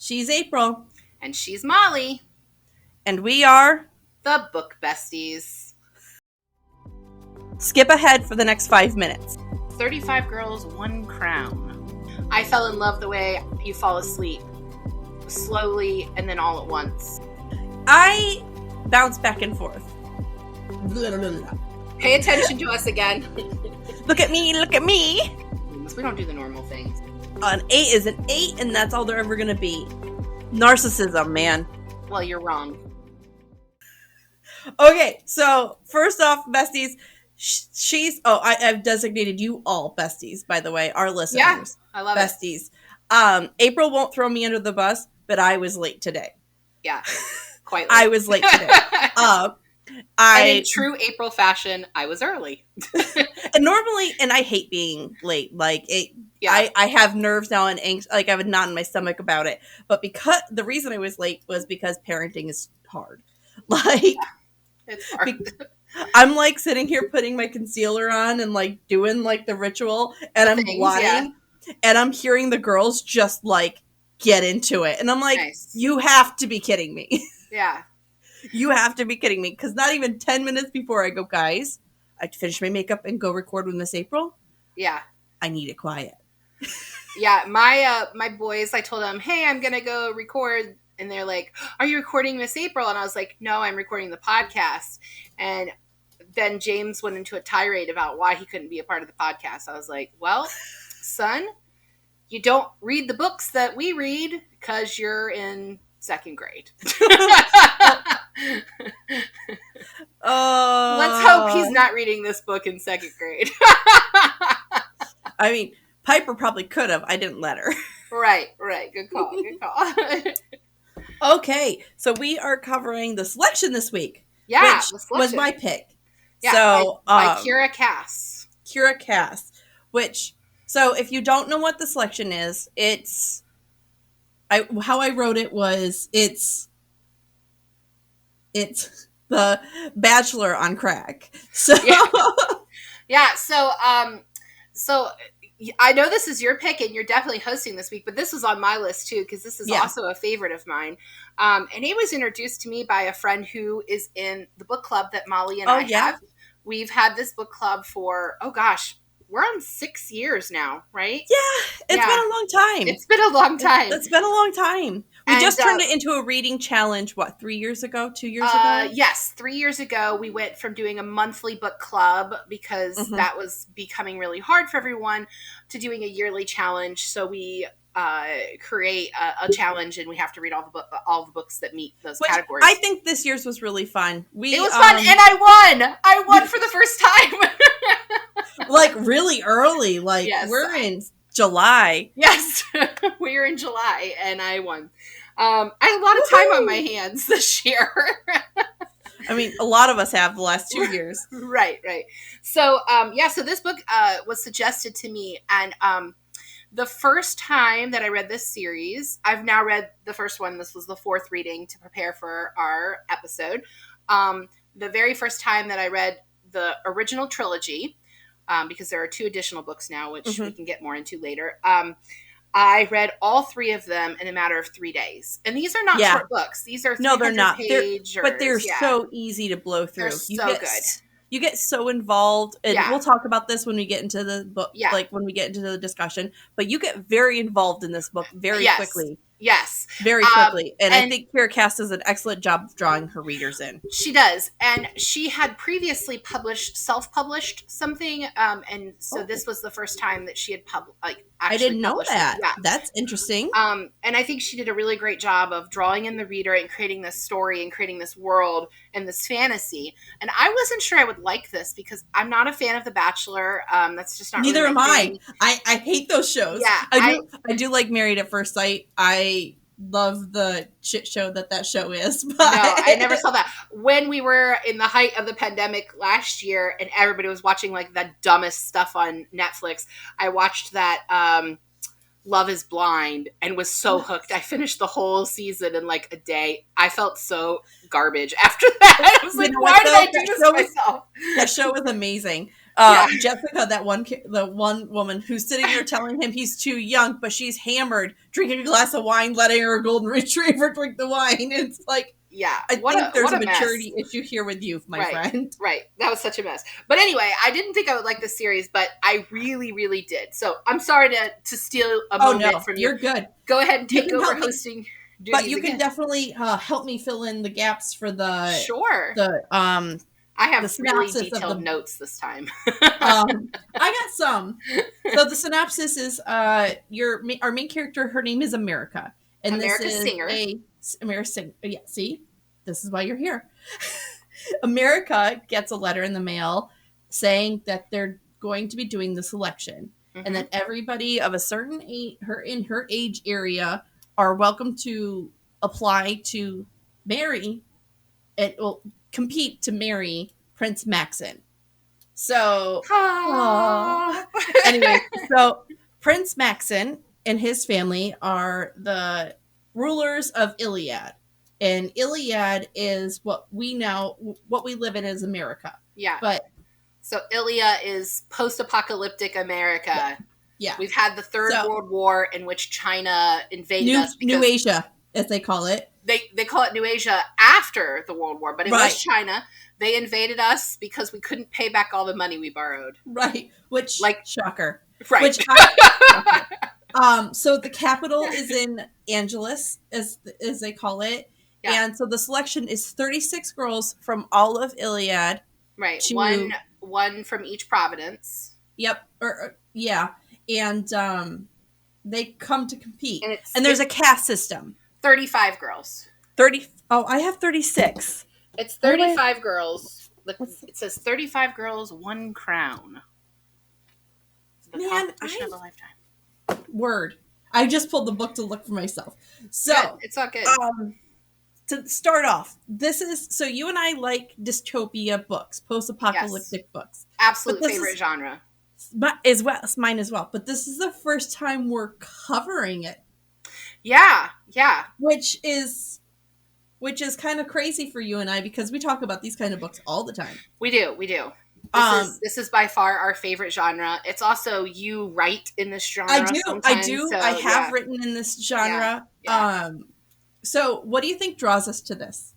She's April. And she's Molly. And we are... the Book Besties. Skip ahead for the next 5 minutes. 35 Girls, 1 Crown. I fell in love the way you fall asleep. Slowly and then all at once. I bounce back and forth. Pay attention to us again. Look at me, look at me. We don't do the normal things. An 8 is an 8, and that's all they're ever going to be. Narcissism, man. Well, you're wrong. Okay, so first off, besties, I've designated you all besties, by the way, our listeners. Yeah, I love besties. April won't throw me under the bus, but I was late today. Yeah, quite late. I was late today. And in true April fashion, I was early. And normally, and I hate being late. Like I have nerves now and angst. Like I have a knot in my stomach about it. But because the reason I was late was because parenting is hard. Like it's hard. I'm like sitting here putting my concealer on and like doing like the ritual, and I'm lying, and I'm hearing the girls just like get into it, and I'm like, nice. You have to be kidding me. Yeah. You have to be kidding me, because not even 10 minutes before I go, guys, I have to finish my makeup and go record with Miss April. Yeah. I need it quiet. Yeah, my boys, I told them, hey, I'm going to go record. And they're like, are you recording Miss April? And I was like, no, I'm recording the podcast. And then James went into a tirade about why he couldn't be a part of the podcast. I was like, well, son, you don't read the books that we read because you're in 2nd grade. Let's hope he's not reading this book in 2nd grade. I mean, Piper probably could have. I didn't let her. Right. Good call. Okay, so we are covering the selection this week. Yeah, which was my pick. Yeah, so, by Keira Cass. Keira Cass, which, so if you don't know what the selection is, how I wrote it was, it's the Bachelor on crack. So yeah. So I know this is your pick and you're definitely hosting this week, but this was on my list too, because this is also a favorite of mine. And it was introduced to me by a friend who is in the book club that Molly and I have. We've had this book club for, we're on 6 years now, right? Yeah, it's been a long time. It's been a long time. It's been a long time. We just turned it into a reading challenge, 3 years ago? 2 years ago? Yes, 3 years ago, we went from doing a monthly book club, because that was becoming really hard for everyone, to doing a yearly challenge. So we create a challenge, and we have to read all the books that meet those categories. I think this year's was really fun. It was fun, and I won for the first time. Like really early, like we're in July. Yes, we were in July, and I won. I had a lot of time on my hands this year. I mean, a lot of us have the last 2 years. Right. So, so this book was suggested to me, and the first time that I read this series, I've now read the first one. This was the 4th reading to prepare for our episode. The very first time that I read the original trilogy, because there are 2 additional books now, which we can get more into later. I read all 3 of them in a matter of 3 days. And these are not short books. These are 300 page. But they're so easy to blow through. They're good. You get so involved, and we'll talk about this when we get into the book, like when we get into the discussion. But you get very involved in this book very quickly. Yes. Very quickly. And I think Keira Cass does an excellent job of drawing her readers in. She does. And she had previously self-published something. And so this was the first time that she had actually I didn't know that. Yeah. That's interesting. And I think she did a really great job of drawing in the reader and creating this story and creating this world and this fantasy. And I wasn't sure I would like this, because I'm not a fan of The Bachelor. That's just not Neither really my am thing. I hate those shows. Yeah. I do like Married at First Sight. I love the shit show that show is. But... No, I never saw that. When we were in the height of the pandemic last year and everybody was watching like the dumbest stuff on Netflix, I watched that Love is Blind and was so hooked. I finished the whole season in like a day. I felt so garbage after that. I was like, why did I do this to myself? That show was amazing. Jessica, the one woman who's sitting there telling him he's too young, but she's hammered, drinking a glass of wine, letting her golden retriever drink the wine. It's like, I think there's a maturity issue here with you, my friend. Right. That was such a mess. But anyway, I didn't think I would like this series, but I really, really did. So I'm sorry to steal a moment from you. You're good. Go ahead and take over hosting. But you can definitely help me fill in the gaps for the I have really detailed notes this time. I got some. So the synopsis is our main character, her name is America. And America Singer. America Singer. Yeah, see? This is why you're here. America gets a letter in the mail saying that they're going to be doing this election. And that everybody of a certain age, in her age area, are welcome to apply to marry, it will compete to marry Prince Maxon. So, anyway, so Prince Maxon and his family are the rulers of Iliad. And Iliad is what we live in as America. Yeah. But so Iliad is post-apocalyptic America. Yeah. We've had the Third World War in which China invaded us. New Asia, as they call it. They call it New Asia after the World War, but it was China. They invaded us because we couldn't pay back all the money we borrowed. Right. Which, shocker. Right. Which, so the capital is in Angeles, as they call it. Yeah. And so the selection is 36 girls from all of Iliad. Right. One from each province. Yep. Yeah. And they come to compete. And there's a caste system. 35 girls. I have 36. It's 35 girls. It says 35 girls, 1 crown. The competition of a lifetime. Word. I just pulled the book to look for myself. So good. It's all good. To start off, so you and I like dystopia books, post-apocalyptic books. Absolute favorite genre. Mine as well. But this is the first time we're covering it. Yeah. Which is kind of crazy for you and I, because we talk about these kind of books all the time. We do. This is by far our favorite genre. It's also you write in this genre. I do. So, I have written in this genre. Yeah. So what do you think draws us to this?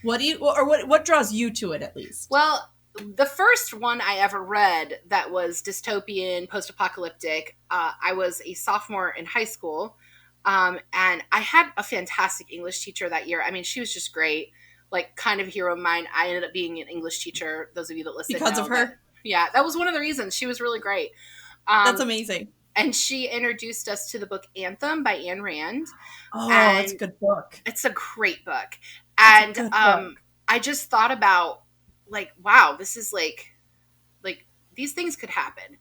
What draws you to it, at least? Well, the first one I ever read that was dystopian, post-apocalyptic, I was a sophomore in high school. And I had a fantastic English teacher that year. I mean, she was just great, like kind of a hero of mine. I ended up being an English teacher. Those of you that listen because of her. That was one of the reasons. She was really great. That's amazing. And she introduced us to the book Anthem by Ayn Rand. Oh, it's a good book. It's a great book. And I just thought about, like, wow, this is like these things could happen.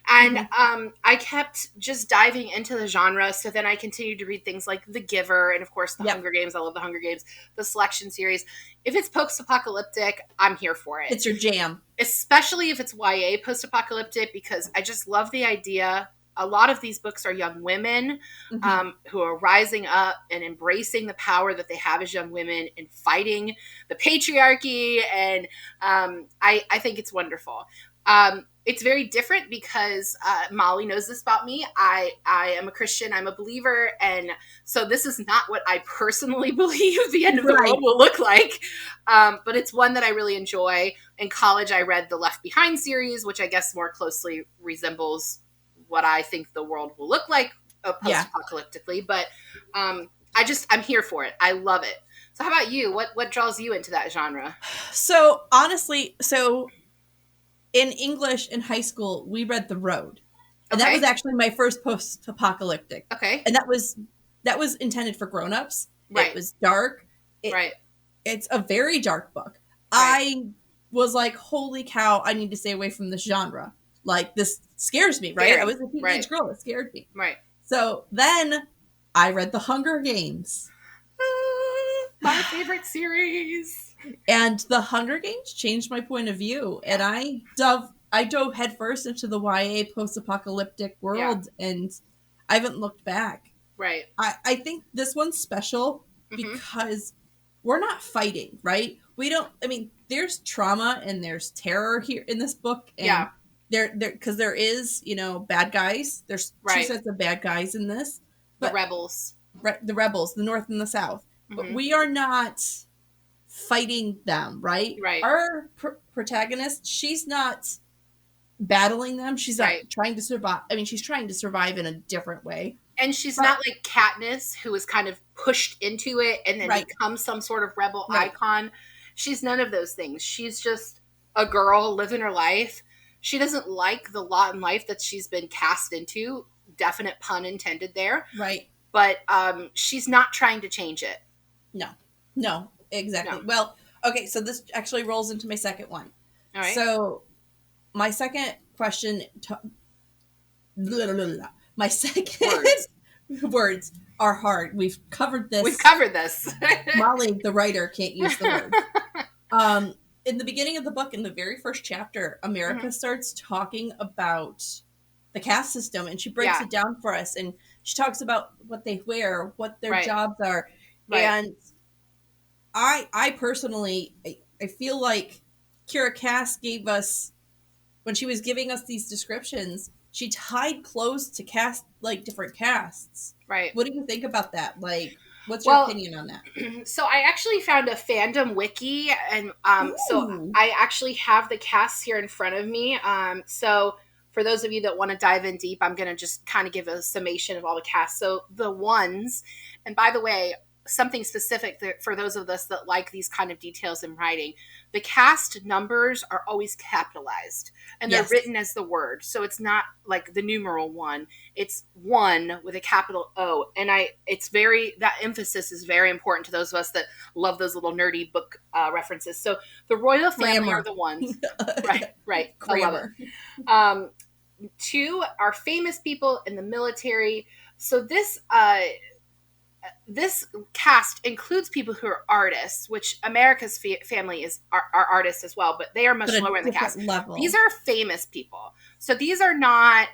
And I kept just diving into the genre. So then I continued to read things like The Giver and, of course, The Hunger Games. I love The Hunger Games. The Selection series. If it's post-apocalyptic, I'm here for it. It's your jam. Especially if it's YA post-apocalyptic, because I just love the idea. A lot of these books are young women who are rising up and embracing the power that they have as young women and fighting the patriarchy. And I think it's wonderful. It's very different because Molly knows this about me. I am a Christian. I'm a believer. And so this is not what I personally believe the end of the world will look like. But it's one that I really enjoy. In college, I read the Left Behind series, which I guess more closely resembles what I think the world will look like post-apocalyptically. But I'm here for it. I love it. So how about you? What draws you into that genre? So honestly, in English in high school, we read The Road. And that was actually my first post-apocalyptic. Okay. And that was intended for grown-ups. Right. It was dark. It's a very dark book. Right. I was like, holy cow, I need to stay away from this genre. Like, this scares me, right? I was a teenage girl. It scared me. Right. So then I read The Hunger Games. My favorite series. And The Hunger Games changed my point of view. And I dove headfirst into the YA post-apocalyptic world, and I haven't looked back. Right. I think this one's special because we're not fighting, right? There's trauma and there's terror here in this book. And because there is, bad guys. There's two Right. sets of bad guys in this. The rebels. The rebels, the North and the South. Mm-hmm. But we are not fighting them, right? Right. Our protagonist, she's not battling them. She's not trying to survive. I mean, she's trying to survive in a different way. And she's not like Katniss, who was kind of pushed into it and then becomes some sort of rebel icon. She's none of those things. She's just a girl living her life. She doesn't like the lot in life that she's been cast into. Definite pun intended there. Right. But she's not trying to change it. No, exactly. No. Well, okay, so this actually rolls into my second one. All right. So my second question... My second words are hard. We've covered this. Molly, the writer, can't use the word. In the beginning of the book, in the very first chapter, America starts talking about the caste system, and she breaks it down for us, and she talks about what they wear, what their jobs are. And I personally, I feel like Keira Cass gave us, when she was giving us these descriptions, she tied clothes to different casts. Right. What do you think about that? Like, what's your opinion on that? So I actually found a fandom wiki, and so I actually have the casts here in front of me. So for those of you that want to dive in deep, I'm going to just kind of give a summation of all the casts. So the ones, and by the way, something specific for those of us that like these kind of details in writing, the cast numbers are always capitalized and they're written as the word. So it's not like the numeral 1, it's 1 with a capital O. And that emphasis is very important to those of us that love those little nerdy book references. So the royal family are the ones. Right. I love it. 2 are famous people in the military. So this cast includes people who are artists, which America's family are artists as well, but they are much lower in the cast. Level. These are famous people. So these are not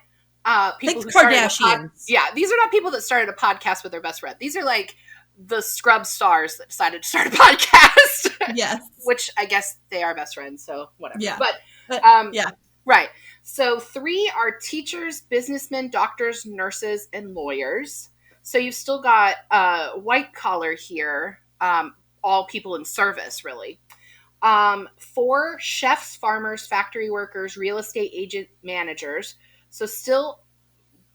people who Kardashians. These are not people that started a podcast with their best friend. These are like the scrub stars that decided to start a podcast. Yes. Which I guess they are best friends, so whatever. Yeah. But right. So 3 are teachers, businessmen, doctors, nurses, and lawyers. So you've still got white collar here, all people in service, really. 4 chefs, farmers, factory workers, real estate agent, managers. So still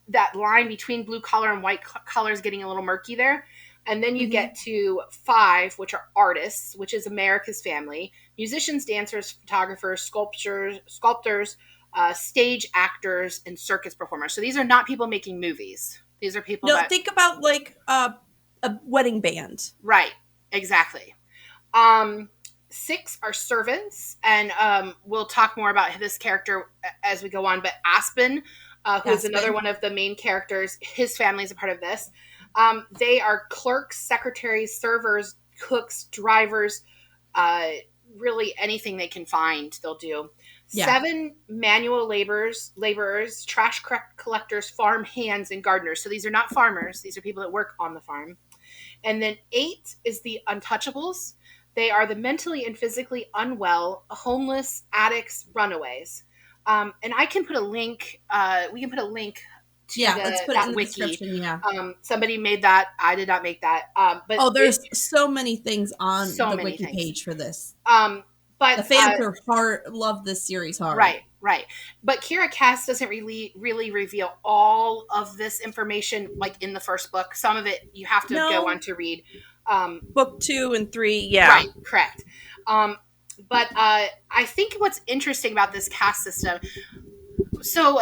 that line between blue collar and white collar is getting a little murky there. And then you get to 5, which are artists, which is America's family. Musicians, dancers, photographers, sculptors, stage actors, and circus performers. So these are not people making movies. These are people think about like a wedding band. Right. Exactly. 6 are servants, and we'll talk more about this character as we go on. But Aspen, who is another one of the main characters, his family is a part of this. They are clerks, secretaries, servers, cooks, drivers, really anything they can find, they'll do. 7 manual laborers, trash collectors, farm hands, and gardeners. So these are not farmers. These are people that work on the farm. And then 8 is the untouchables. They are the mentally and physically unwell, homeless, addicts, runaways. And I can put a link. We can put a link to let's put it in the wiki. description. Yeah. Somebody made that. I did not make that. But there's so many things on the wiki page for this. But the fans love this series hard. Right. But Keira Cass doesn't really reveal all of this information like in the first book. Some of it you have to go on to read. Book 2 and 3, yeah. Right, correct. But I think what's interesting about this caste system, so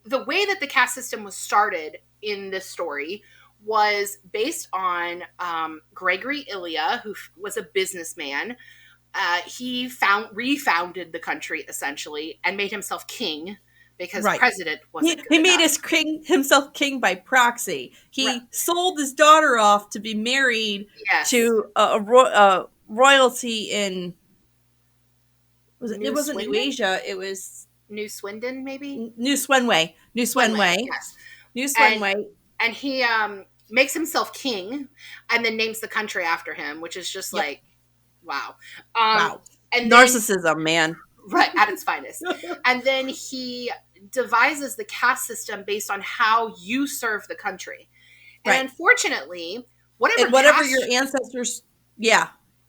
the way that the caste system was started in this story was based on Gregory Ilya, who was a businessman. He refounded the country essentially and made himself king because president wasn't he made himself king by proxy. He sold his daughter off to be married to a royalty in it wasn't New Asia, it was New Swindon, maybe New Swenway. Yes. New Swenway. And he makes himself king and then names the country after him, which is just like wow. And narcissism, man. Right, at its finest. And then he devises the caste system based on how you serve the country. And unfortunately, whatever your ancestors,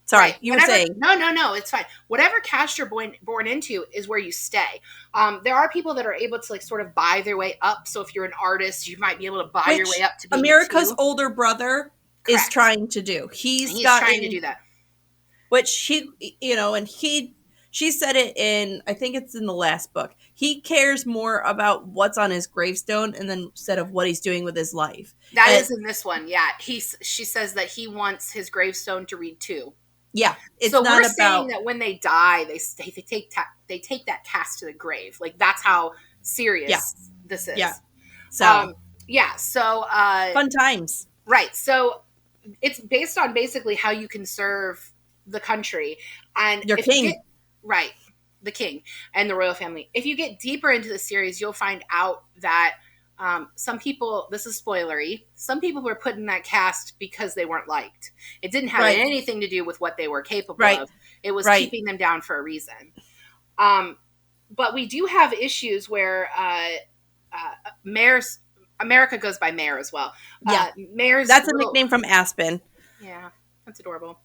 sorry, right, you were saying. No, it's fine. Whatever caste you're born into is where you stay. There are people that are able to like sort of buy their way up. So if you're an artist, you might be able to buy your way up to being America's older brother is trying to do. He's trying to do that. Which she said it in, I think it's in the last book. He cares more about what's on his gravestone instead of what he's doing with his life. That is in this one, yeah. She says that he wants his gravestone to read too. Yeah, so we're saying that when they die, they take that cast to the grave. Like that's how serious this is. Yeah. So so fun times. Right. So it's based on basically how you can serve the country and your king. The king and the royal family. If you get deeper into the series, you'll find out that some people, this is spoilery, some people were put in that cast because they weren't liked. It didn't have anything to do with what they were capable of. It was keeping them down for a reason. But we do have issues where America goes by Mayor as well. Mayor's that's a nickname from Aspen. Yeah, that's adorable.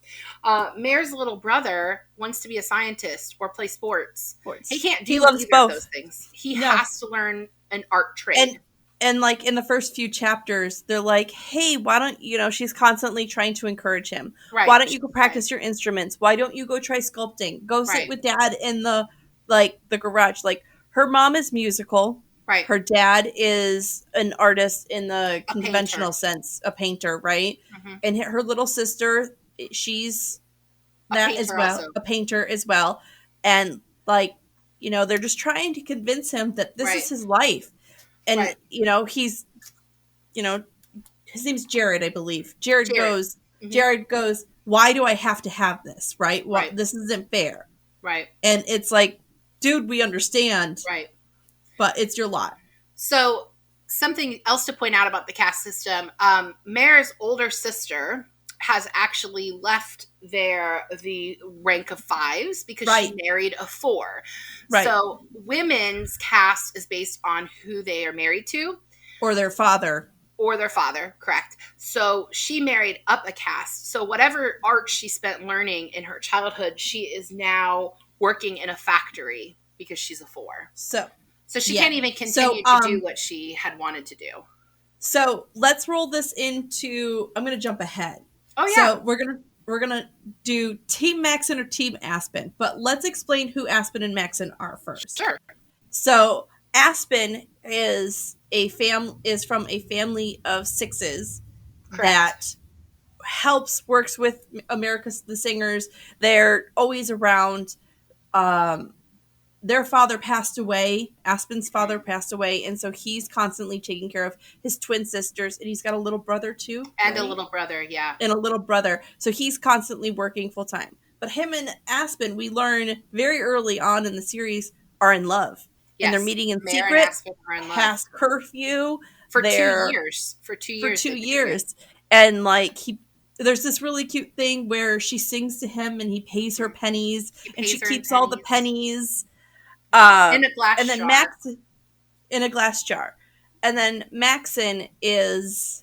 Mayor's little brother wants to be a scientist or play sports. He can't do either of those things. He has to learn an art trade. And like in the first few chapters, they're like, hey, why don't she's constantly trying to encourage him. Why don't you go practice your instruments? Why don't you go try sculpting? Go sit with dad in the garage. Like her mom is musical. Right. Her dad is an artist in the conventional sense, a painter, right? Mm-hmm. And her little sister, she's that as well, also. A painter as well. And they're just trying to convince him that this is his life. And, he's, his name's Jared, I believe. Jared goes, why do I have to have this? Right? Well, this isn't fair. Right. And it's like, dude, we understand. Right. But it's your lot. So something else to point out about the caste system, Mare's older sister has actually left the rank of 5s because she married a 4. Right. So women's caste is based on who they are married to. Or their father. Correct. So she married up a caste. So whatever art she spent learning in her childhood, she is now working in a factory because she's a 4. So she can't even continue to do what she had wanted to do. So let's roll this into, I'm going to jump ahead. Oh yeah. So we're gonna do Team Maxon or Team Aspen, but let's explain who Aspen and Maxon are first. Sure. So Aspen is from a family of 6s. Correct. That works with America's the Singers. They're always around. Their father passed away. Aspen's father passed away, and so he's constantly taking care of his twin sisters, and he's got a little brother too. And a little brother, yeah. And a little brother. So he's constantly working full time. But him and Aspen, we learn very early on in the series, are in love. Yes. And they're meeting in secret, past curfew. For 2 years. For 2 years. For 2 years. And there's this really cute thing where she sings to him and he pays her pennies. And she keeps all the pennies. In a glass jar. In a glass jar. And then Maxon is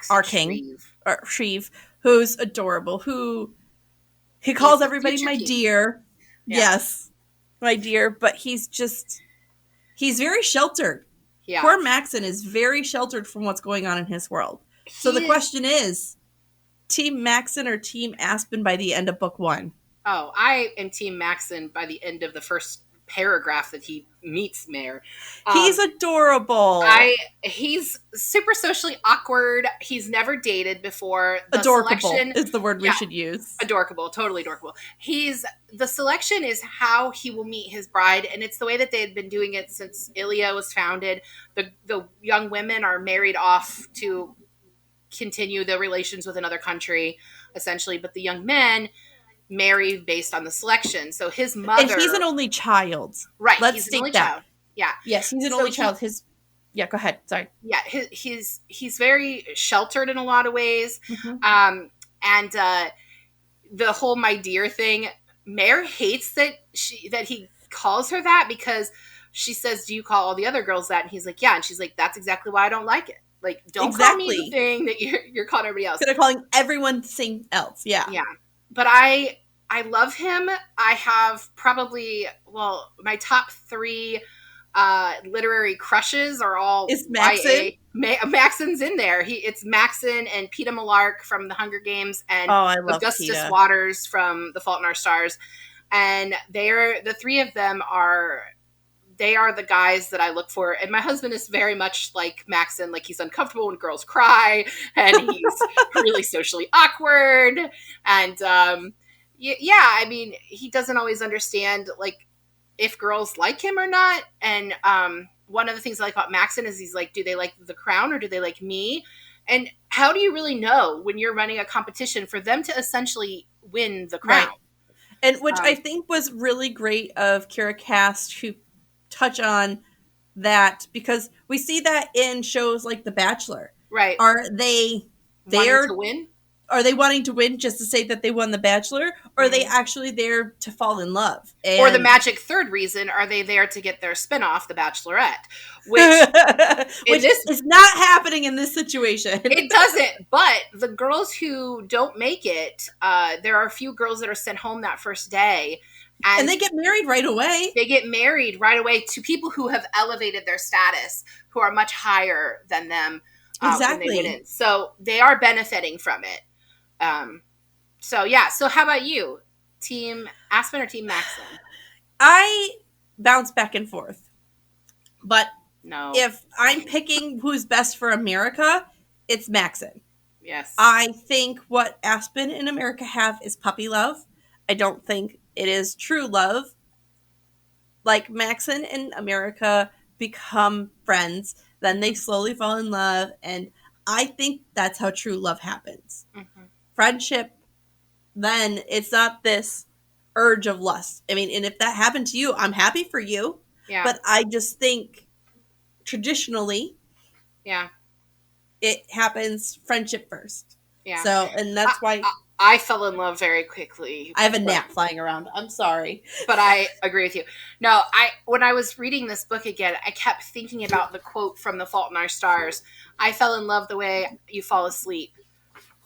our king, Shreve, who's adorable, who he calls everybody my dear. Yeah. Yes, my dear, but he's very sheltered. Yeah. Poor Maxon is very sheltered from what's going on in his world. So the question is, Team Maxon or Team Aspen by the end of book 1? Oh, I am Team Maxon by the end of the first paragraph that he meets Mare. He's adorable. He's super socially awkward. He's never dated before. Adorkable is the word we should use. Adorkable, totally adorkable. The selection is how he will meet his bride, and it's the way that they had been doing it since Ilia was founded. The young women are married off to continue the relations with another country, essentially, but the young men marry based on the selection. So his mother, and he's an only child, right? He's an only child. Yeah. Yes, he's an only child. Go ahead. Sorry. Yeah, he's very sheltered in a lot of ways, and the whole "my dear" thing Mare hates that he calls her that, because she says, "Do you call all the other girls that?" And he's like, "Yeah." And she's like, "That's exactly why I don't like it. Like, don't call me the thing that you're calling everybody else." Instead of calling everyone something else. Yeah. Yeah. But I love him. I have probably, well, my top 3 literary crushes are all Is Maxon? Maxon's in there. It's Maxon and Peeta Mellark from The Hunger Games, and I love Augustus Peeta. Waters from The Fault in Our Stars. And the 3 of them are the guys that I look for. And my husband is very much like Maxon. Like, he's uncomfortable when girls cry, and he's really socially awkward. And yeah, I mean, he doesn't always understand, like, if girls like him or not. And one of the things I like about Maxon is he's like, do they like the crown or do they like me? And how do you really know when you're running a competition for them to essentially win the crown? Right. And which I think was really great of Keira Cass to touch on that, because we see that in shows like The Bachelor. Right. Are they there to win? Are they wanting to win just to say that they won The Bachelor? Or are they actually there to fall in love? Or the magic third reason, are they there to get their spinoff, The Bachelorette? Which is not happening in this situation. It doesn't. But the girls who don't make it, there are a few girls that are sent home that first day. And they get married right away. They get married right away to people who have elevated their status, who are much higher than them. Exactly. When they went in. So they are benefiting from it. So yeah. So how about you? Team Aspen or Team Maxon? I bounce back and forth. But no, if I'm picking who's best for America, it's Maxon. Yes. I think what Aspen and America have is puppy love. I don't think it is true love. Like, Maxon and America become friends, then they slowly fall in love, and I think that's how true love happens. Mm-hmm. Friendship, then it's not this urge of lust. I mean, and if that happened to you, I'm happy for you. Yeah. But I just think traditionally, yeah, it happens friendship first. Yeah. So, and that's why I fell in love very quickly. I have a gnat flying around. I'm sorry. But I agree with you. No, when I was reading this book again, I kept thinking about the quote from The Fault in Our Stars. I fell in love the way you fall asleep.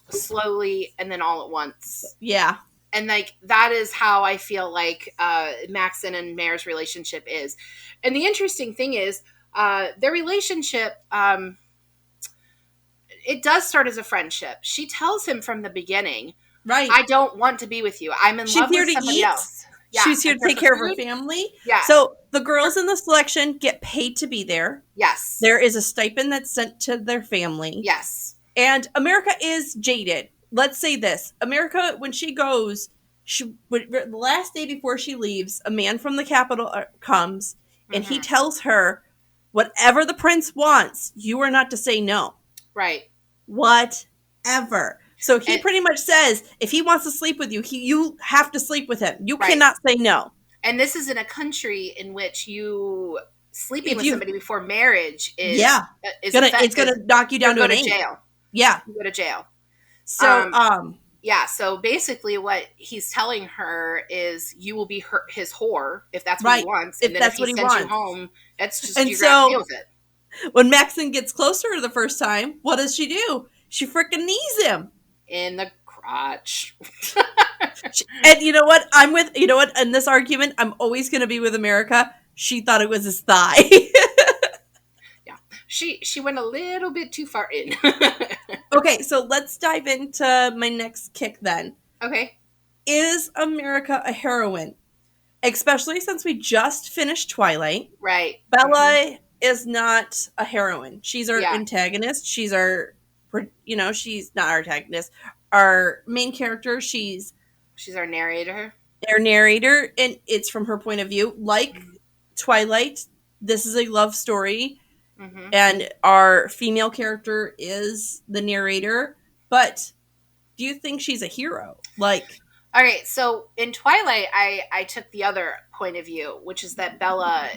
Slowly and then all at once. Yeah. And like, that is how I feel like Maxon and Mare's relationship is. And the interesting thing is, their relationship, it does start as a friendship. She tells him from the beginning, right, I don't want to be with you. I'm in love with somebody else. Yeah, she's here to take care of her family. Yeah. So the girls in the selection get paid to be there. Yes. There is a stipend that's sent to their family. Yes. And America is jaded. Let's say this. America, when she goes, the last day before she leaves, a man from the capital comes, and he tells her, whatever the prince wants, you are not to say no. Right. Whatever. So he pretty much says, if he wants to sleep with you, you have to sleep with him. You cannot say no. And this is in a country in which sleeping with somebody before marriage is it's gonna knock you down to jail. Yeah, you go to jail. So yeah. So basically, what he's telling her is, you will be his whore if that's what he wants. And then if he sends you home, that's just you're gonna deal with it. When Maxon gets closer the first time, what does she do? She freaking knees him in the crotch. And you know what? In this argument, I'm always going to be with America. She thought it was his thigh. Yeah. She went a little bit too far in. Okay, so let's dive into my next kick then. Okay. Is America a heroine? Especially since we just finished Twilight. Right. Bella is not a heroine. She's our antagonist. She's our, she's not our antagonist. Our main character, she's our narrator. Our narrator, and it's from her point of view. Like Twilight, this is a love story, and our female character is the narrator. But do you think she's a hero? Like, all right, so in Twilight, I took the other point of view, which is that Bella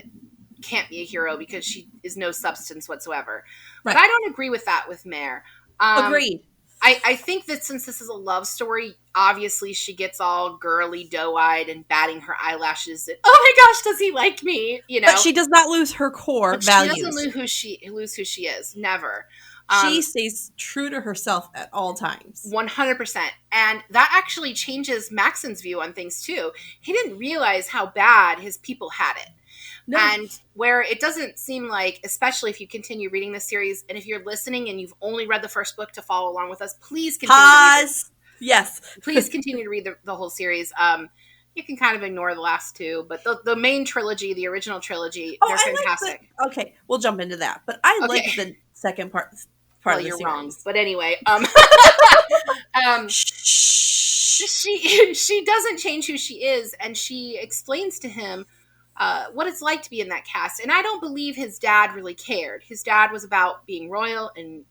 can't be a hero because she is no substance whatsoever. Right. But I don't agree with that with Mare. Agreed. I think that since this is a love story, obviously she gets all girly, doe-eyed, and batting her eyelashes. And, oh my gosh, does he like me? You know, but she does not lose her core values. She doesn't lose who she is. Never. She stays true to herself at all times. 100%. And that actually changes Maxon's view on things too. He didn't realize how bad his people had it. No. And where it doesn't seem like, especially if you continue reading this series, and if you're listening and you've only read the first book to follow along with us, please continue to read it. Yes. Please continue to read the whole series. You can kind of ignore the last two, but the main trilogy, the original trilogy, they're fantastic. Okay, we'll jump into that. But I like the second part of the you're series. Wrong. But anyway, she doesn't change who she is, and she explains to him what it's like to be in that cast. And I don't believe his dad really cared. His dad was about being royal and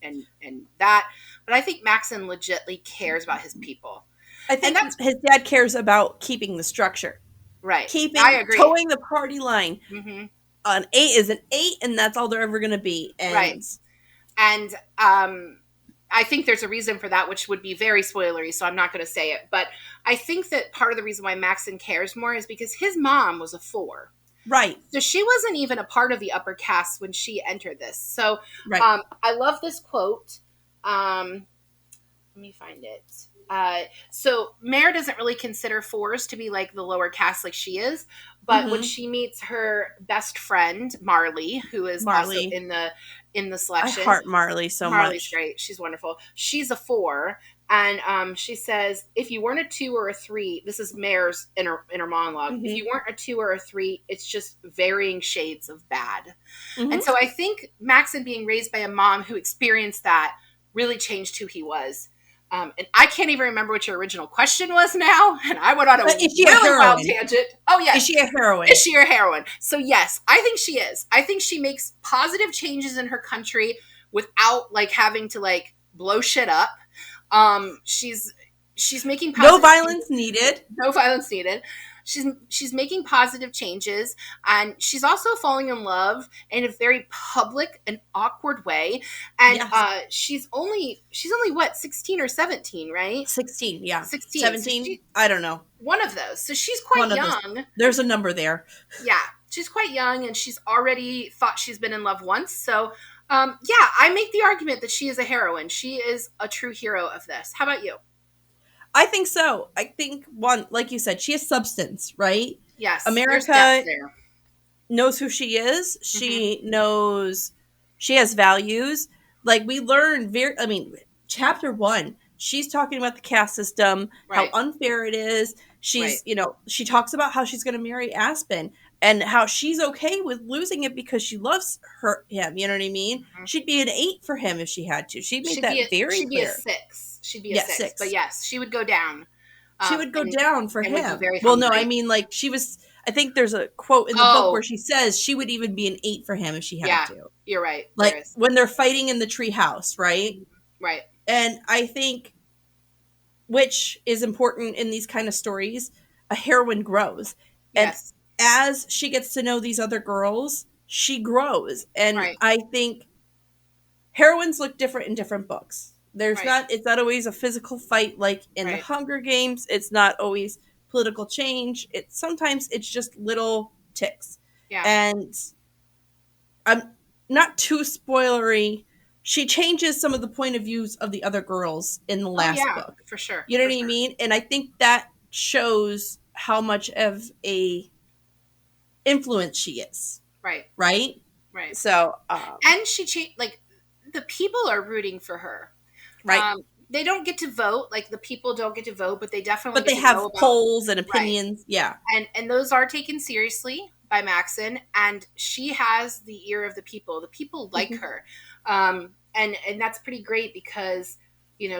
that. But I think Maxon legitimately cares about his people. I think his dad cares about keeping the structure. Right. I agree. Towing the party line. Mm-hmm. An 8 is an 8, and that's all they're ever going to be. And right. And I think there's a reason for that, which would be very spoilery, so I'm not going to say it. But I think that part of the reason why Maxon cares more is because his mom was a 4. Right. So she wasn't even a part of the upper caste when she entered this. So right. I love this quote. Let me find it. So Mare doesn't really consider 4s to be like the lower caste like she is. But when she meets her best friend, Marley, who is also in the selection. I heart Marley so much. Marley's great. She's wonderful. She's a 4. And she says, if you weren't a 2 or a 3, this is Mare's inner monologue. Mm-hmm. If you weren't a 2 or a 3, it's just varying shades of bad. Mm-hmm. And so I think Maxon being raised by a mom who experienced that really changed who he was. And I can't even remember what your original question was now. And I went on a really wild tangent. Oh, yes. Is she a heroine? Is she a heroine? So, yes, I think she is. I think she makes positive changes in her country without, like, having to, like, blow shit up. She's making positive No violence needed. No violence needed. She's making positive changes, and she's also falling in love in a very public and awkward way. And yes. She's only what, 16 or 17, right? 16, yeah. 16. 17, so I don't know. One of those. So she's quite young. There's a number there. Yeah, she's quite young, and she's already thought she's been in love once. So, I make the argument that she is a heroine. She is a true hero of this. How about you? I think so. I think one, like you said, she has substance, right? Yes. America knows who she is. She knows she has values. Like we learn chapter 1, she's talking about the caste system, how unfair it is. She's, she talks about how she's going to marry Aspen and how she's okay with losing it because she loves him. You know what I mean? Mm-hmm. She'd be an 8 for him if she had to. She'd be a 6. She'd be a 6. But yes, she would go down. She would go down for him. Well, no, I mean, like she was. I think there's a quote in the book where she says she would even be an 8 for him if she had to. You're right. Like when they're fighting in the tree house, right? Right. And I think, which is important in these kind of stories, a heroine grows. Yes. And as she gets to know these other girls, she grows. And I think heroines look different in different books. It's not always a physical fight like in the Hunger Games. It's not always political change. Sometimes it's just little ticks. Yeah. And I'm not too spoilery. She changes some of the point of views of the other girls in the last book. For sure. You know what I mean? And I think that shows how much of a influence she is. Right. Right? Right. So and she changed, like the people are rooting for her. Right. They don't get to vote. Like the people don't get to vote, but they definitely. But they have polls and opinions. Right. Yeah. And those are taken seriously by Maxon, and she has the ear of the people. The people like her, and that's pretty great because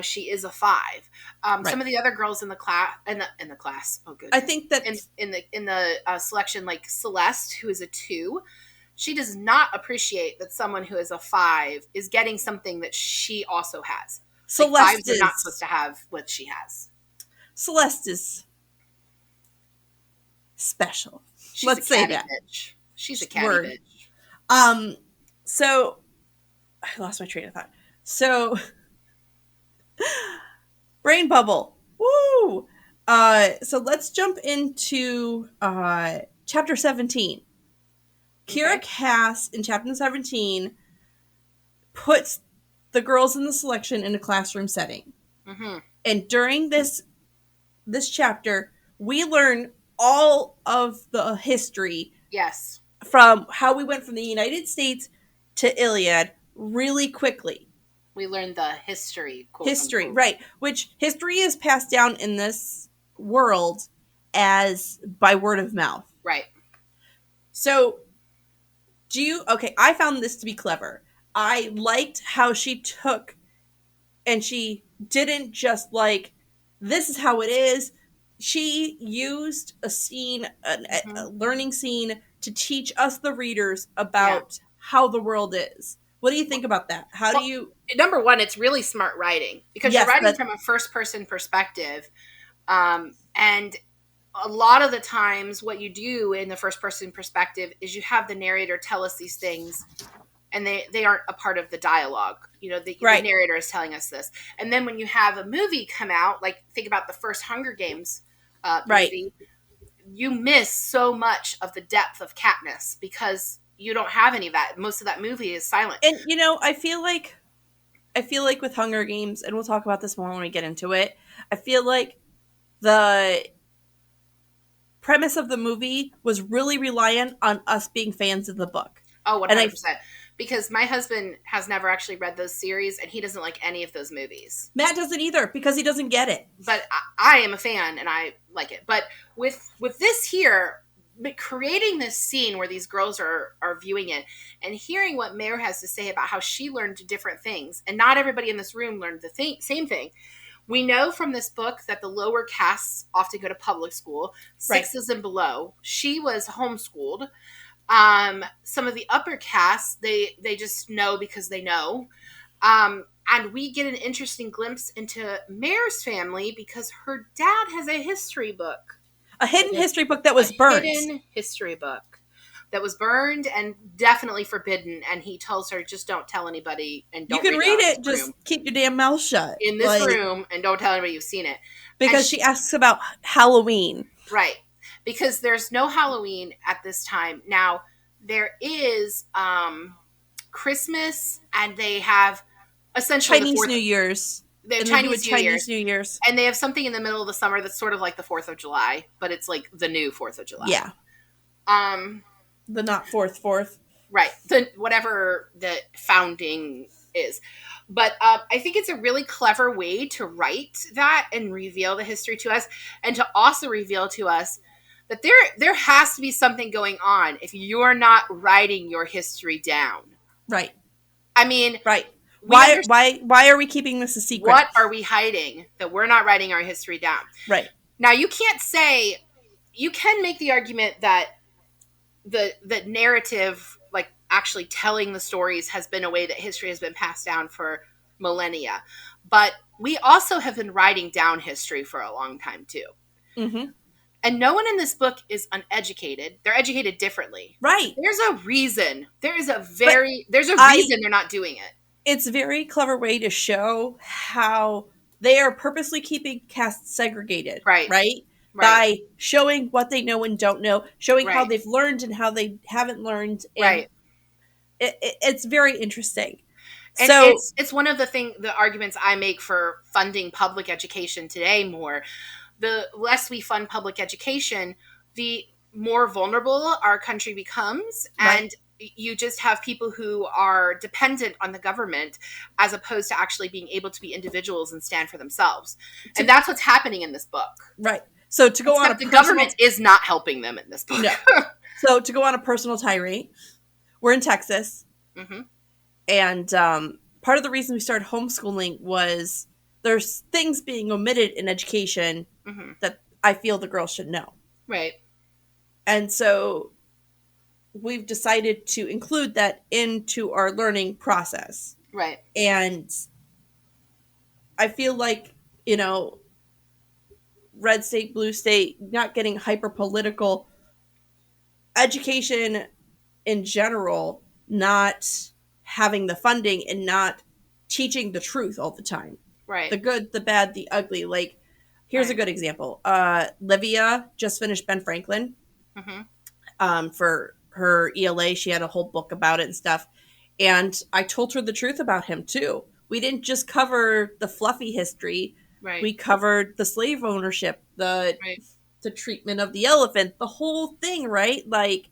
she is a 5. Some of the other girls in the class in the class. Oh, good. I think that in the selection, like Celeste, who is a 2. She does not appreciate that someone who is a 5 is getting something that she also has. Celeste 5s are not supposed to have what she has. Celeste is special. Let's say that. Bitch. She's a catty bitch. So I lost my train of thought. So Brain bubble. Woo! So let's jump into chapter 17. Keira Cass in chapter 17 puts the girls in the selection in a classroom setting. Mm-hmm. And during this chapter, we learn all of the history. Yes. From how we went from the United States to Iliad really quickly. We learned the history. History, unquote. Right. Which history is passed down in this world as by word of mouth. Right. So, I found this to be clever. I liked how she took and she didn't just this is how it is. She used a scene, a learning scene, to teach us, the readers, about how the world is. What do you think about that? How do you... Number one, it's really smart writing because you're writing from a first-person perspective. And a lot of the times what you do in the first-person perspective is you have the narrator tell us these things and they aren't a part of the dialogue. The narrator is telling us this. And then when you have a movie come out, like think about the first Hunger Games movie, you miss so much of the depth of Katniss because you don't have any of that. Most of that movie is silent. And I feel like with Hunger Games, and we'll talk about this more when we get into it, I feel like the premise of the movie was really reliant on us being fans of the book. Oh, 100%. Because my husband has never actually read those series, and he doesn't like any of those movies. Matt doesn't either, because he doesn't get it. But I am a fan, and I like it. But with this here, creating this scene where these girls are viewing it, and hearing what Mare has to say about how she learned different things, and not everybody in this room learned the same thing. We know from this book that the lower castes often go to public school, 6s and below. She was homeschooled. Some of the upper castes, they just know because they know. And we get an interesting glimpse into Mare's family because her dad has a history book. A hidden history book that was burned. Hidden history book that was burned and definitely forbidden. And he tells her, just don't tell anybody and don't. You can read it, just keep your damn mouth shut. In this room and don't tell anybody you've seen it. Because she asks about Halloween. Right. Because there's no Halloween at this time. Now, there is Christmas, and they have essentially Chinese New Year's. They have Chinese New Year's. And they have something in the middle of the summer that's sort of like the 4th of July, but it's like the new 4th of July. Yeah. The not 4th. Right. Whatever the founding is. But I think it's a really clever way to write that and reveal the history to us, and to also reveal to us that there has to be something going on if you're not writing your history down. Right. I mean, right. Why are we keeping this a secret? What are we hiding that we're not writing our history down? Right. Now, you can make the argument that the narrative, like actually telling the stories, has been a way that history has been passed down for millennia. But we also have been writing down history for a long time too. Mm-hmm. And no one in this book is uneducated. They're educated differently. Right. There's a reason. There's a reason they're not doing it. It's a very clever way to show how they are purposely keeping castes segregated. Right. By showing what they know and don't know, showing how they've learned and how they haven't learned. And it's very interesting. And so it's one of the arguments I make for funding public education today more. The less we fund public education, the more vulnerable our country becomes. And you just have people who are dependent on the government as opposed to actually being able to be individuals and stand for themselves. And that's what's happening in this book. Right. So to go on the government is not helping them in this book. No. So to go on a personal tirade, we're in Texas. Mm-hmm. And part of the reason we started homeschooling was there's things being omitted in education that I feel the girls should know. Right. And so we've decided to include that into our learning process. Right. And I feel like, red state, blue state, not getting hyper political, education in general, not having the funding and not teaching the truth all the time. Right. The good, the bad, the ugly. Like, here's a good example. Livia just finished Ben Franklin. For her ELA. She had a whole book about it and stuff. And I told her the truth about him too. We didn't just cover the fluffy history. Right. We covered the slave ownership, the treatment of the elephant, the whole thing, right? Like,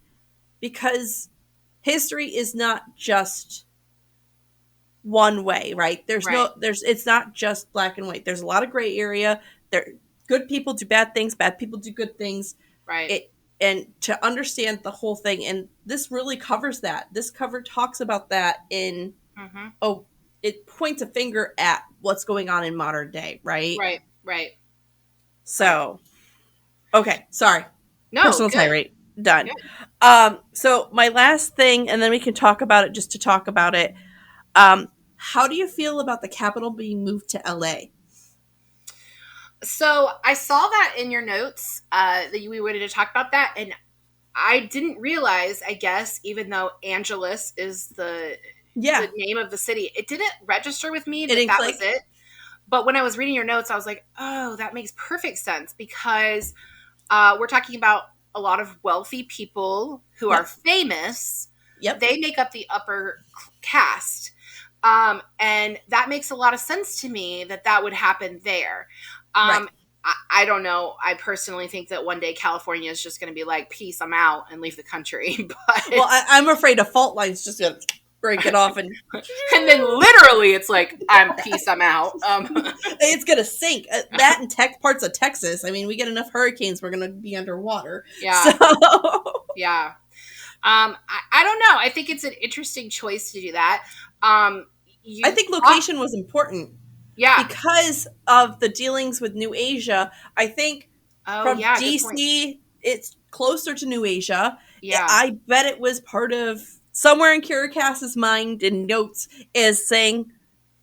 because history is not just one way, right? It's not just black and white. There's a lot of gray area. Good people do bad things, bad people do good things. Right. And to understand the whole thing, and this really covers that. This cover talks about that in it points a finger at what's going on in modern day, right? Right. So, okay, sorry. No, personal good. tirade done. Good. So my last thing, and then we can talk about it just to talk about it. How do you feel about the capital being moved to LA? So I saw that in your notes that we wanted to talk about that, and I didn't realize, I guess, even though Angeles is the name of the city, it didn't register with me that was it. But when I was reading your notes, I was like, oh, that makes perfect sense, because we're talking about a lot of wealthy people who are famous. They make up the upper caste. And that makes a lot of sense to me that would happen there. I don't know. I personally think that one day California is just going to be like, peace, I'm out, and leave the country. But well, I'm afraid a fault line's just going to break it off. And then literally it's like, peace, I'm out. It's going to sink. That and parts of Texas. I mean, we get enough hurricanes, we're going to be underwater. Yeah. So. Yeah. I don't know. I think it's an interesting choice to do that. I think location was important. Yeah. Because of the dealings with New Asia, I think from DC, it's closer to New Asia. Yeah. I bet it was part of somewhere in Keira Cass's mind and notes is saying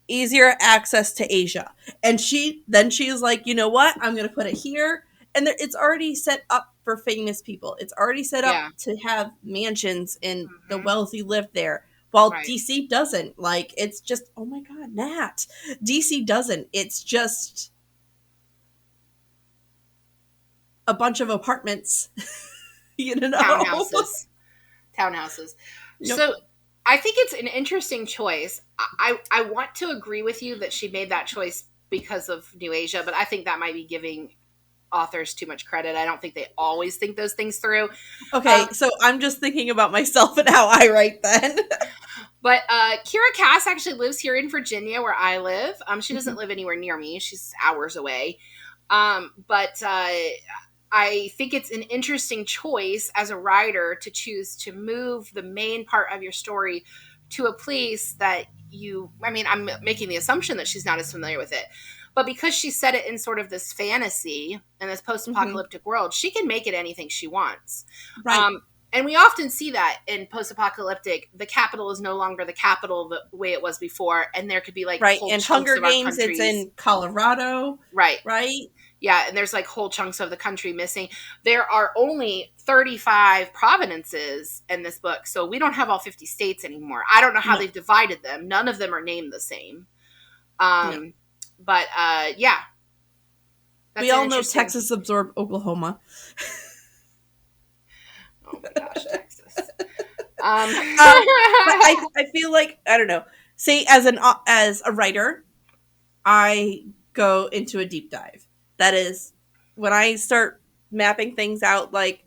easier access to Asia. And she's like, you know what? I'm going to put it here. And it's already set up for famous people. It's already set up to have mansions and the wealthy live there. While DC doesn't. Like, it's just, oh my God, Nat. DC doesn't. It's just a bunch of apartments. You know? Townhouses. Yep. So I think it's an interesting choice. I want to agree with you that she made that choice because of New Asia, but I think that might be giving authors too much credit. I don't think they always think those things through. Okay, so I'm just thinking about myself and how I write then. But Keira Cass actually lives here in Virginia where I live. She doesn't live anywhere near me. She's hours away. But I think it's an interesting choice as a writer to choose to move the main part of your story to a place that I'm making the assumption that she's not as familiar with it. But because she set it in sort of this fantasy and this post-apocalyptic world, she can make it anything she wants. Right. And we often see that in post-apocalyptic, the capital is no longer the capital the way it was before. And there could be like whole in chunks Hunger of Games, it's in Colorado. Right. Right. Yeah. And there's like whole chunks of the country missing. There are only 35 provinces in this book. So we don't have all 50 states anymore. I don't know how they've divided them. None of them are named the same. But yeah. We all know Texas absorbed Oklahoma. Oh my gosh, Texas. But I feel like, I don't know. Say as a writer, I go into a deep dive. That is when I start mapping things out. Like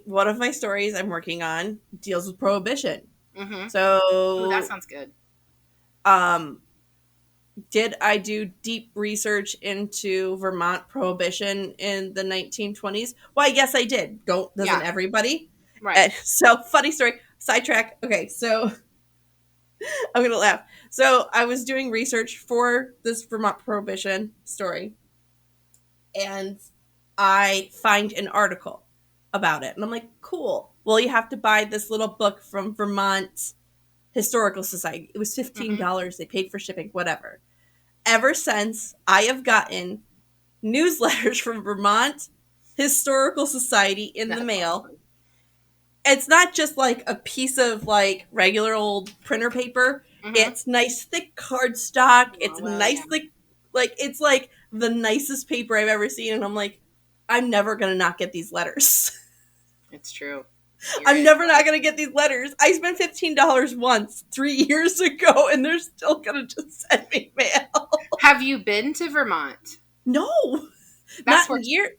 one of my stories I'm working on deals with prohibition. Mm-hmm. So that sounds good. Did I do deep research into Vermont prohibition in the 1920s? Why, yes, I did. Doesn't everybody? Right. So, funny story. Sidetrack. Okay, so I'm going to laugh. So, I was doing research for this Vermont prohibition story, and I find an article about it. And I'm like, cool. Well, you have to buy this little book from Vermont Historical Society. It was $15. Mm-hmm. They paid for shipping, whatever. Ever since, I have gotten newsletters from Vermont Historical Society in the mail. Awesome. It's not just like a piece of like regular old printer paper. Mm-hmm. It's nice thick cardstock. It's nice thick Like, it's like the nicest paper I've ever seen, and I'm like, I'm never gonna not get these letters. It's true. I'm never not gonna get these letters. I spent $15 once 3 years ago, and they're still gonna just send me mail. Have you been to Vermont? No, not in year.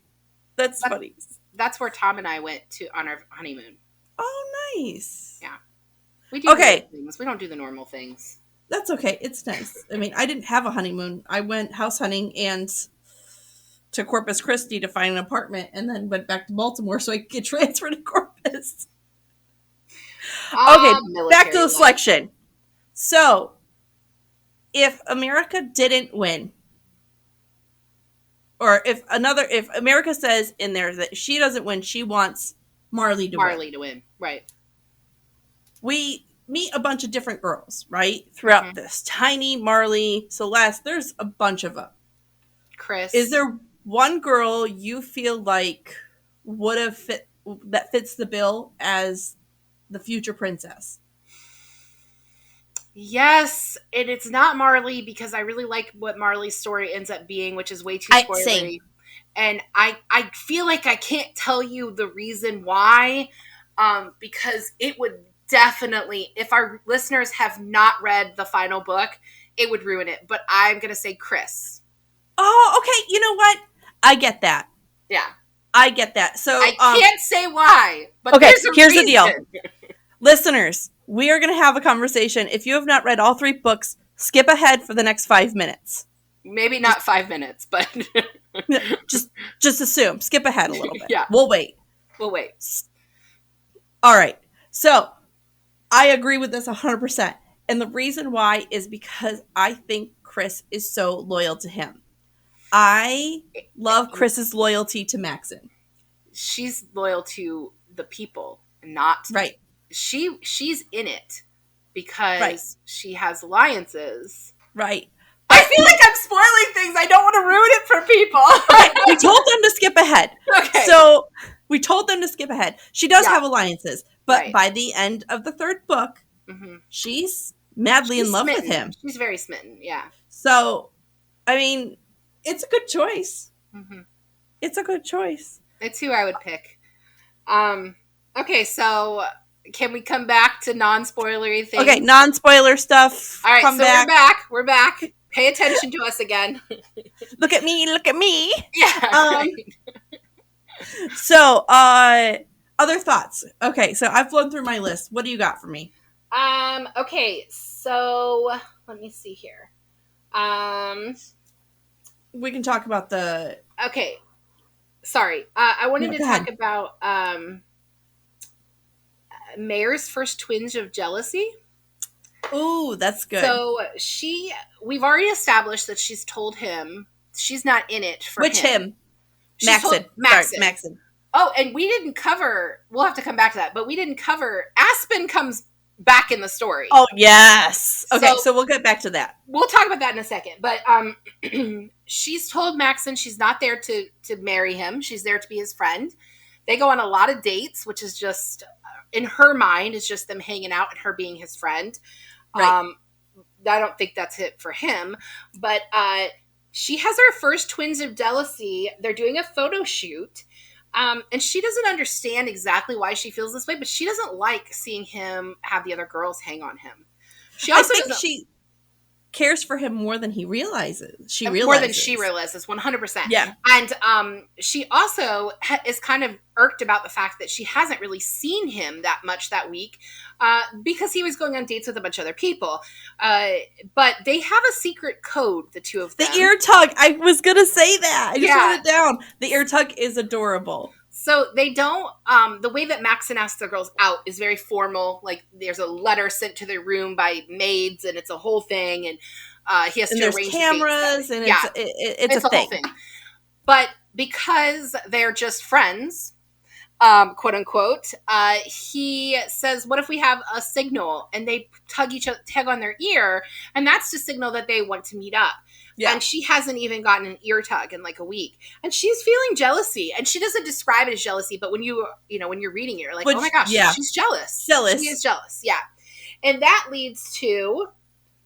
That's funny. That's where Tom and I went on our honeymoon. Oh, nice. Yeah, we do things. We don't do the normal things. That's okay. It's nice. I mean, I didn't have a honeymoon. I went house hunting and to Corpus Christi to find an apartment, and then went back to Baltimore so I could get transferred to Corpus. Okay, back to the selection. So, if America didn't win, or if America says in there that she doesn't win, she wants Marley to win. Right. We meet a bunch of different girls, right? Throughout this. Tiny, Marley, Celeste, there's a bunch of them. Chris. Is there one girl you feel like would have that fits the bill as the future princess? Yes, and it's not Marley because I really like what Marley's story ends up being, which is way too spoilery. And I feel like I can't tell you the reason why, because it would definitely, if our listeners have not read the final book, it would ruin it. But I'm going to say Chris. Oh, okay. You know what? I get that. Yeah. I get that. So I can't say why, but okay, here's the deal. Listeners, we are going to have a conversation. If you have not read all 3 books, skip ahead for the next 5 minutes. Maybe not 5 minutes, but just assume. Skip ahead a little bit. Yeah. We'll wait. All right. So, I agree with this 100%. And the reason why is because I think Chris is so loyal to him. I love Chris's loyalty to Maxon. She's loyal to the people, not right. She's in it because she has alliances. Right. I feel like I'm spoiling things. I don't want to ruin it for people. We told them to skip ahead. Okay. So we told them to skip ahead. She does have alliances, but by the end of the 3rd book, she's madly in love with him. She's very smitten. Yeah. So, I mean, it's a good choice. It's a good choice. It's who I would pick. Okay, so can we come back to non-spoilery things? Okay, non-spoiler stuff. All right, so we're back. We're back. Pay attention to us again. Look at me. Look at me. Yeah. So, other thoughts. Okay, so I've flown through my list. What do you got for me? Okay, so let me see here. We can talk about the... Okay. Sorry. I wanted to talk about Mayor's first twinge of jealousy. Ooh, that's good. So we've already established that she's told him she's not in it for him. Maxon. Maxon. Oh, and we didn't cover, we'll have to come back to that, but we didn't cover, Aspen comes back in the story. Oh, yes. Okay, so we'll get back to that. We'll talk about that in a second. But she's told Maxon she's not there to marry him. She's there to be his friend. They go on a lot of dates, which is just, in her mind, is just them hanging out and her being his friend. Right. I don't think that's it for him. But she has her first twinge of jealousy. They're doing a photo shoot. And she doesn't understand exactly why she feels this way, but she doesn't like seeing him have the other girls hang on him. I think she cares for him more than he realizes. More than she realizes, 100%. Yeah. And she also is kind of irked about the fact that she hasn't really seen him that much that week because he was going on dates with a bunch of other people. But they have a secret code, the two of them. The ear tug. I was going to say that. I just wrote it down. The ear tug is adorable. So they don't, the way that Maxon asks the girls out is very formal. Like there's a letter sent to their room by maids and it's a whole thing. And he has to arrange cameras and it's a thing. Whole thing. But because they're just friends, quote unquote, he says, what if we have a signal? And they tug on their ear. And that's to signal that they want to meet up. Yeah. And she hasn't even gotten an ear tug in like a week. And she's feeling jealousy. And she doesn't describe it as jealousy, but when when you're reading it, you're like, oh my gosh, she's jealous. She is jealous. Yeah. And that leads to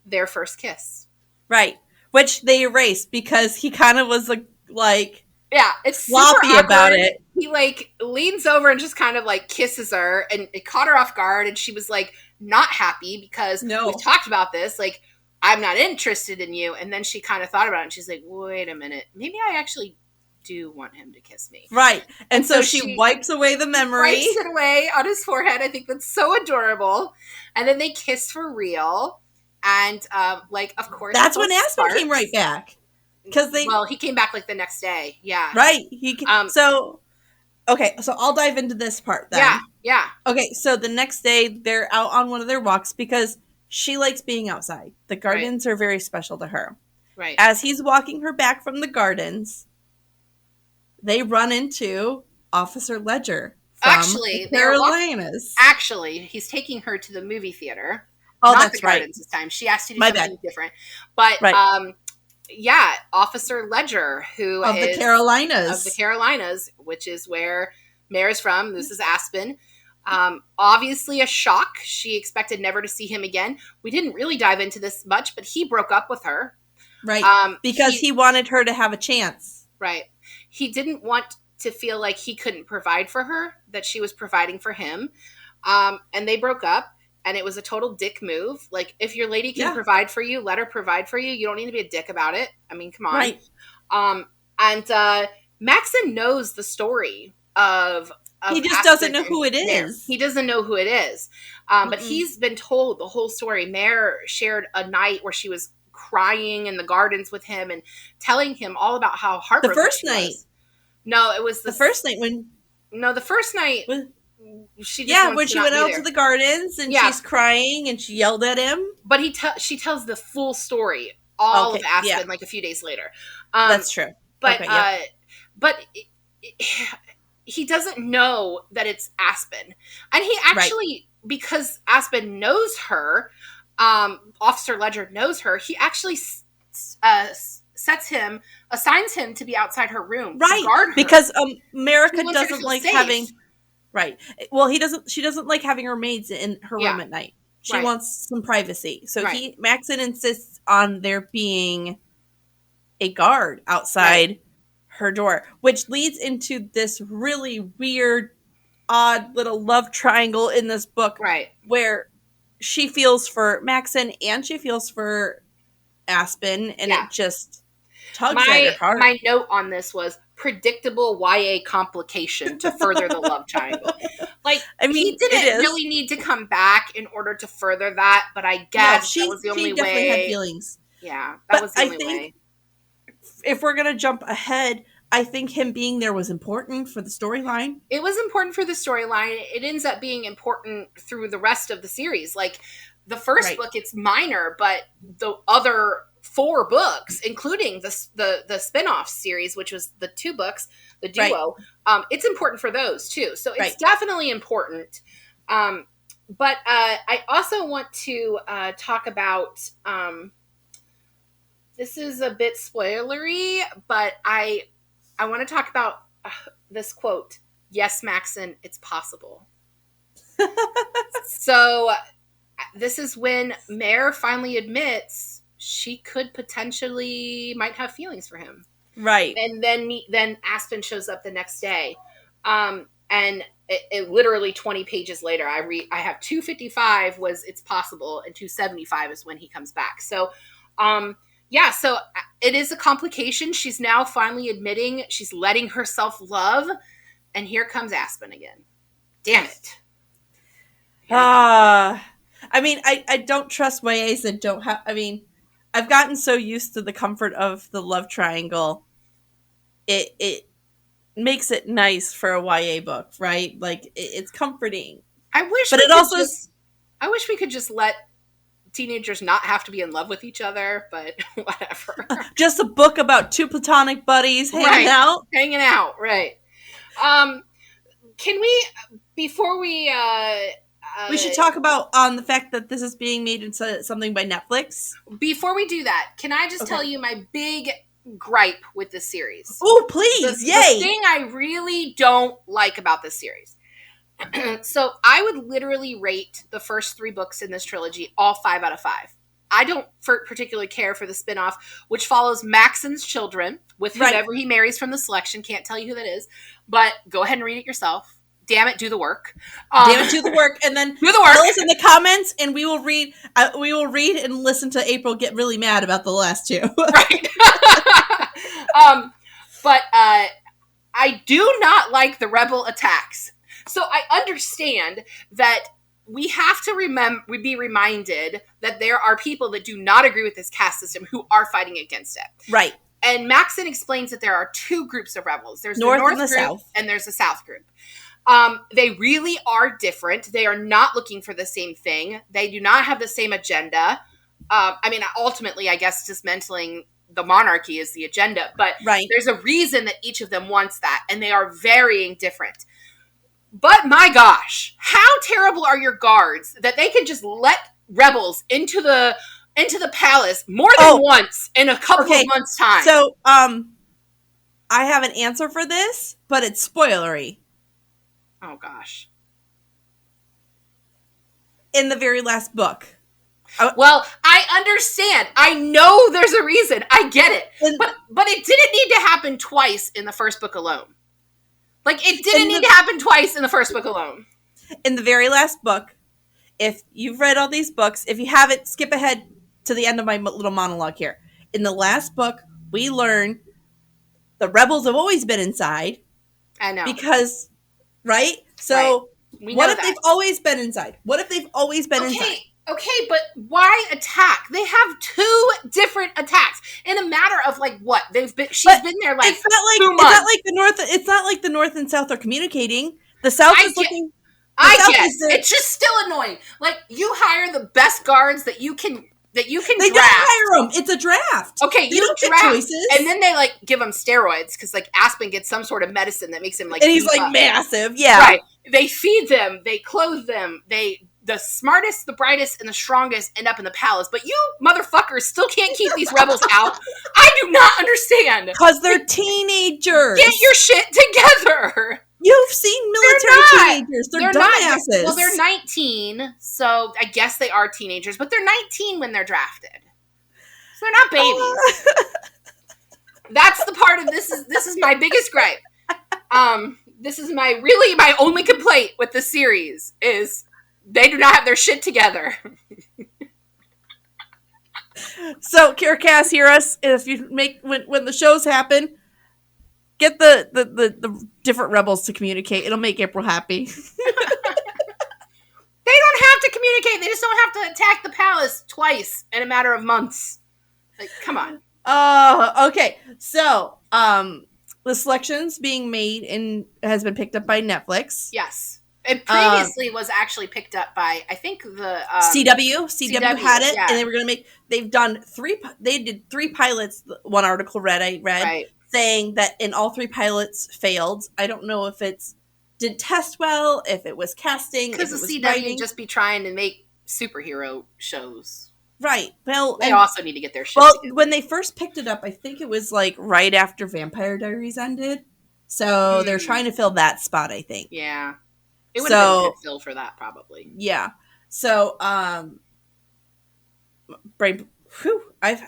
their first kiss. Right. which they erased because he kind of was like yeah, it's sloppy super about it. He like leans over and just kind of like kisses her, and it caught her off guard, and she was like not happy because we've talked about this, like I'm not interested in you. And then she kind of thought about it, and she's like, wait a minute, maybe I actually do want him to kiss me. Right. And so she wipes away the memory. Wipes it away on his forehead. I think that's so adorable. And then they kiss for real. And like, of course, that's when Aspen came right back. Well, he came back like the next day. Yeah. Right. Okay, so I'll dive into this part then. Yeah, yeah. Okay, so the next day they're out on one of their walks because she likes being outside. The gardens are very special to her. Right. As he's walking her back from the gardens, they run into Officer Ledger from the Carolinas. Actually, he's taking her to the movie theater. Oh, not that's the gardens this time. She asked to do something different. But yeah, Officer Ledger, who of is the Carolinas. Of the Carolinas, which is where Mare is from. This is Aspen. Obviously a shock. She expected never to see him again. We didn't really dive into this much, but he broke up with her. Right. Because he wanted her to have a chance. Right. He didn't want to feel like he couldn't provide for her, that she was providing for him. And they broke up. And it was a total dick move. Like, if your lady can provide for you, let her provide for you. You don't need to be a dick about it. I mean, come on. Right. And Maxon knows the story of he just doesn't know who it is. He doesn't know who it is. But he's been told the whole story. Mare shared a night where she was crying in the gardens with him and telling him all about how heartbroken the first night. Was. No, it was the first night when... No, the first night... when she went out to the gardens and she's crying and she yelled at him. But she tells the full story, all of Aspen, like a few days later. That's true. But he doesn't know that it's Aspen, and he actually because Aspen knows her, Officer Ledger knows her. He actually assigns him to be outside her room, to guard her. Because America doesn't like having. Right. Well, she doesn't like having her maids in her room at night. She wants some privacy. So Maxon insists on there being a guard outside her door, which leads into this really weird, odd little love triangle in this book. Right. Where she feels for Maxon and she feels for Aspen, and it just tugs at her heart. My note on this was predictable YA complication to further the love triangle. Like, I mean, he didn't really need to come back in order to further that, but I guess that was the only way. She definitely had feelings. Yeah, that was the only way. If we're going to jump ahead, I think him being there was important for the storyline. It was important for the storyline. It ends up being important through the rest of the series. Like, the first book, it's minor, but the other 4 books, including the spin-off series, which was the 2 books, the duo, it's important for those too. So it's definitely important. But I also want to talk about, this is a bit spoilery, but I want to talk about this quote, "Yes, Maxon, it's possible." So this is when Mare finally admits she could might have feelings for him. Right. And then Aspen shows up the next day. And it literally 20 pages later, I have 255 was "it's possible," and 275 is when he comes back. So, so it is a complication. She's now finally admitting she's letting herself love. And here comes Aspen again. Damn it. I mean, I don't trust YAs that don't have, I mean, I've gotten so used to the comfort of the love triangle. It makes it nice for a YA book, right? Like, it's comforting. I wish we could just let teenagers not have to be in love with each other, but whatever. Just a book about 2 platonic buddies hanging out. Hanging out, right. Can we, before we... we should talk about the fact that this is being made into something by Netflix. Before we do that, can I just tell you my big gripe with this series? Oh, please. Yay. The thing I really don't like about this series. So I would literally rate the first 3 books in this trilogy all 5 out of 5. I don't particularly care for the spinoff, which follows Maxon's children with whoever he marries from the selection. Can't tell you who that is, but go ahead and read it yourself. Damn it, do the work. Damn it, do the work, and then do the work. Tell us in the comments, and we will read. We will read and listen to April get really mad about the last two. Right. But I do not like the rebel attacks. So I understand that we have to be reminded that there are people that do not agree with this caste system who are fighting against it. Right. And Maxon explains that there are two groups of rebels. There's North the North and the group, South. and there's the South group. They really are different. They are not looking for the same thing. They do not have the same agenda. I mean, ultimately, I guess dismantling the monarchy is the agenda, but there's a reason that each of them wants that, and they are varying different. But my gosh, how terrible are your guards that they can just let rebels into the palace more than once in a couple of months' time? So, I have an answer for this, but it's spoilery. Oh gosh. In the very last book. Well, I understand. I know there's a reason. I get it. But it didn't need to happen twice in the first book alone. Like, it didn't need to happen twice in the first book alone. In the very last book, if you've read all these books, if you haven't, skip ahead to the end of my little monologue here. In the last book, we learn the rebels have always been inside. I know. Because, right? So, what if they've always been inside? What if they've always been inside? Okay, but why attack? They have two different attacks in a matter of like what she's been there like 2 months. It's not like the North and South are communicating. The South is looking. I guess it's just still annoying. Like, you hire the best guards that you can They draft. Don't hire them. It's a draft. Okay, you draft choices, and then they like give him steroids because like Aspen gets some sort of medicine that makes him like. And he's like massive. Yeah, right. They feed them. They clothe them. The smartest, the brightest, and the strongest end up in the palace. But you motherfuckers still can't keep these rebels out. I do not understand. Because they're teenagers. Get your shit together. You've seen military teenagers. They're dumbasses. Well, they're 19, so I guess they are teenagers. But they're 19 when they're drafted. So they're not babies. That's the part of this is my biggest gripe. This is my only complaint with the series is they do not have their shit together. So, Keira Cass, hear us. If you make when the shows happen, get the different rebels to communicate. It'll make April happy. They don't have to communicate. They just don't have to attack the palace twice in a matter of months. Like, come on. Okay. So, the selection's being made and has been picked up by Netflix. Yes. It previously was actually picked up by, I think, the CW. CW had it, and they were going to make. They did 3 pilots. One article I read saying that in all 3 pilots failed. I don't know if didn't test well, if it was casting, because the CW writing. Just be trying to make superhero shows. Right. Well, they also need to get their shit together. When they first picked it up, I think it was like right after Vampire Diaries ended. So they're trying to fill that spot, I think. Yeah. It would have been a good fill for that, probably. Yeah. So, I've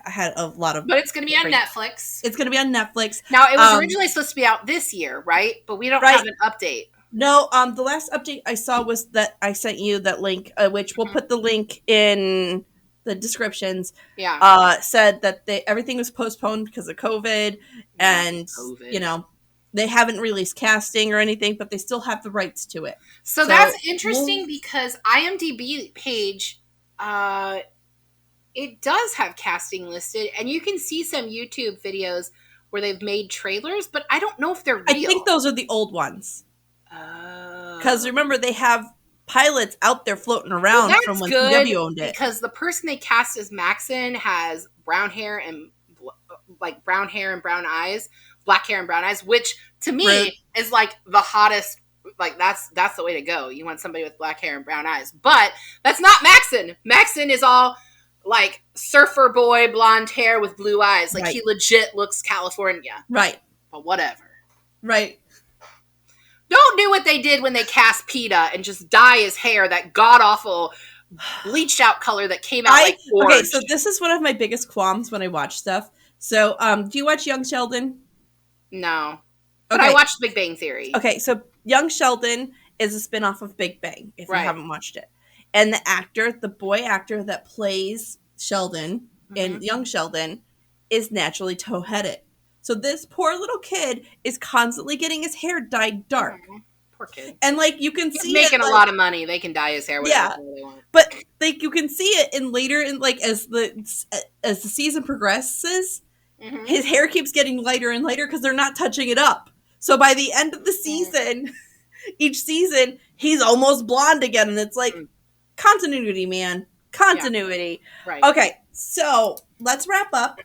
had a lot of... But it's going to be on Netflix. It's going to be on Netflix. Now, it was originally supposed to be out this year, right? But we don't have an update. No, the last update I saw was that I sent you that link, which we'll put the link in the descriptions. Yeah. Said that everything was postponed because of COVID, and, you know... They haven't released casting or anything, but they still have the rights to it. So that's interesting because IMDb page, it does have casting listed, and you can see some YouTube videos where they've made trailers, but I don't know if they're real. I think those are the old ones. Because remember, they have pilots out there floating around from when CW owned it. Because the person they cast as Maxon has brown hair and brown eyes. Black hair and brown eyes, which to me is like the hottest. Like that's the way to go. You want somebody with black hair and brown eyes, but that's not Maxon. Maxon is all like surfer boy, blonde hair with blue eyes. Like he legit looks California. Right. But whatever. Right. Don't do what they did when they cast PETA and just dye his hair that god awful bleached out color that came out like orange. Okay, so this is one of my biggest qualms when I watch stuff. So, do you watch Young Sheldon? No. But I watched Big Bang Theory. Okay, so Young Sheldon is a spinoff of Big Bang, if you haven't watched it. And the boy actor that plays Sheldon in Young Sheldon is naturally tow-headed. So this poor little kid is constantly getting his hair dyed dark. Poor kid. And like you can see making a lot of money. They can dye his hair whatever they want. But like you can see it in later in like as the season progresses, his hair keeps getting lighter and lighter because they're not touching it up. So by the end of the season, each season, he's almost blonde again. And it's like, continuity, man. Continuity. Yeah. Right. Okay, so let's wrap up.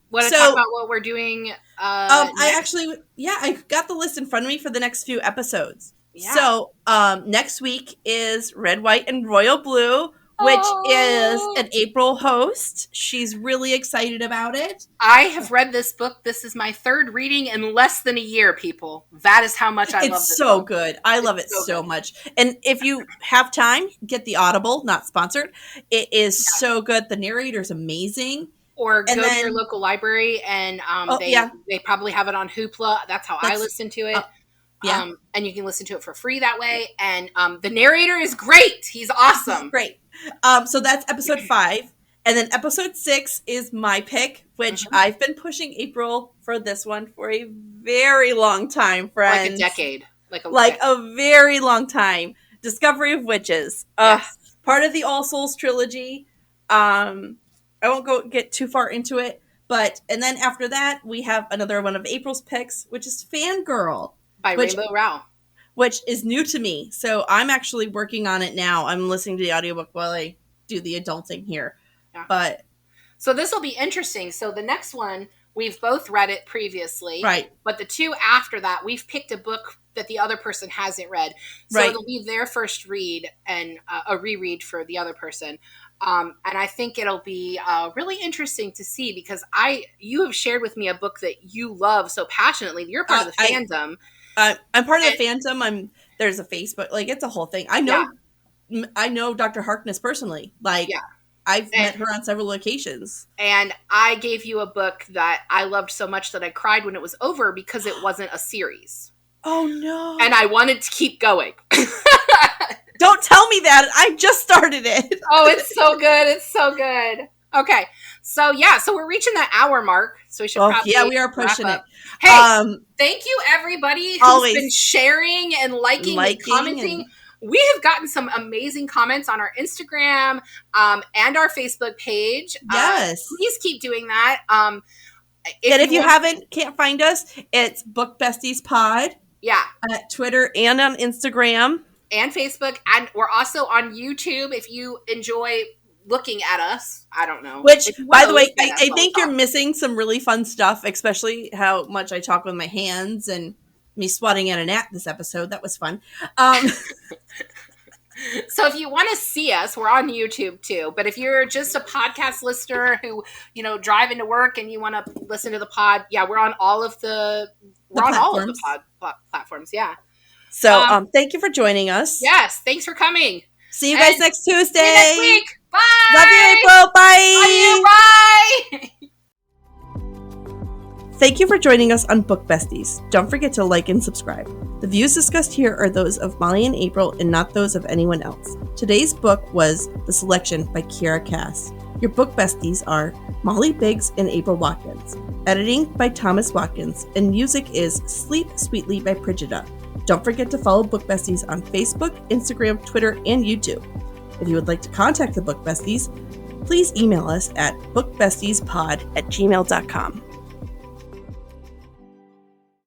Want to talk about what we're doing? I got the list in front of me for the next few episodes. Yeah. So next week is Red, White, and Royal Blue, which is an April host. She's really excited about it. I have read this book. This is my third reading in less than a year, people. That is how much I love this book. It's so good. I love it so much. And if you have time, get the Audible, not sponsored. It is so good. The narrator's amazing. Or go to your local library and they probably have it on Hoopla. That's how I listen to it. And you can listen to it for free that way. And the narrator is great. He's awesome. Great. So that's episode 5. And then episode 6 is my pick, which I've been pushing April for this one for a very long time, friends. Like a decade. Like a very long time. Discovery of Witches. Part of the All Souls trilogy. I won't get too far into it, and then after that, we have another one of April's picks, which is Fangirl. By Rainbow Rowell. Which is new to me, so I'm actually working on it now. I'm listening to the audiobook while I do the adulting here. Yeah. So this will be interesting. So the next one, we've both read it previously. Right. But the two after that, we've picked a book that the other person hasn't read. So it'll be their first read and a reread for the other person. And I think it'll be really interesting to see because you have shared with me a book that you love so passionately. You're part of the fandom. I'm part of the fandom. There's a Facebook, like it's a whole thing. I know Dr. Harkness personally. I've met her on several occasions. And I gave you a book that I loved so much that I cried when it was over because it wasn't a series. Oh no. And I wanted to keep going. Don't tell me that. I just started it. Oh, it's so good. It's so good. Okay. So we're reaching that hour mark. So we should probably we are pushing it. Hey, thank you everybody who's been sharing and liking and commenting. We have gotten some amazing comments on our Instagram and our Facebook page. Yes. Please keep doing that. If you can't find us, it's Book Besties Pod. Yeah. At Twitter and on Instagram. And Facebook. And we're also on YouTube if you enjoy looking at us. I don't know. Which, by the way, I think you're missing some really fun stuff, especially how much I talk with my hands and me swatting at a gnat this episode. That was fun. So if you want to see us, we're on YouTube too. But if you're just a podcast listener who, driving to work and you want to listen to the pod, we're on all of the platforms. Yeah. So thank you for joining us. Yes. Thanks for coming. See you guys next Tuesday. See you next week. Bye. Love you, April. Bye. Love you. Bye. Thank you for joining us on Book Besties. Don't forget to like and subscribe. The views discussed here are those of Molly and April and not those of anyone else. Today's book was The Selection by Keira Cass. Your book besties are Molly Biggs and April Watkins. Editing by Thomas Watkins. And music is Sleep Sweetly by Prigida. Don't forget to follow Book Besties on Facebook, Instagram, Twitter, and YouTube. If you would like to contact the Book Besties, please email us at bookbestiespod@gmail.com.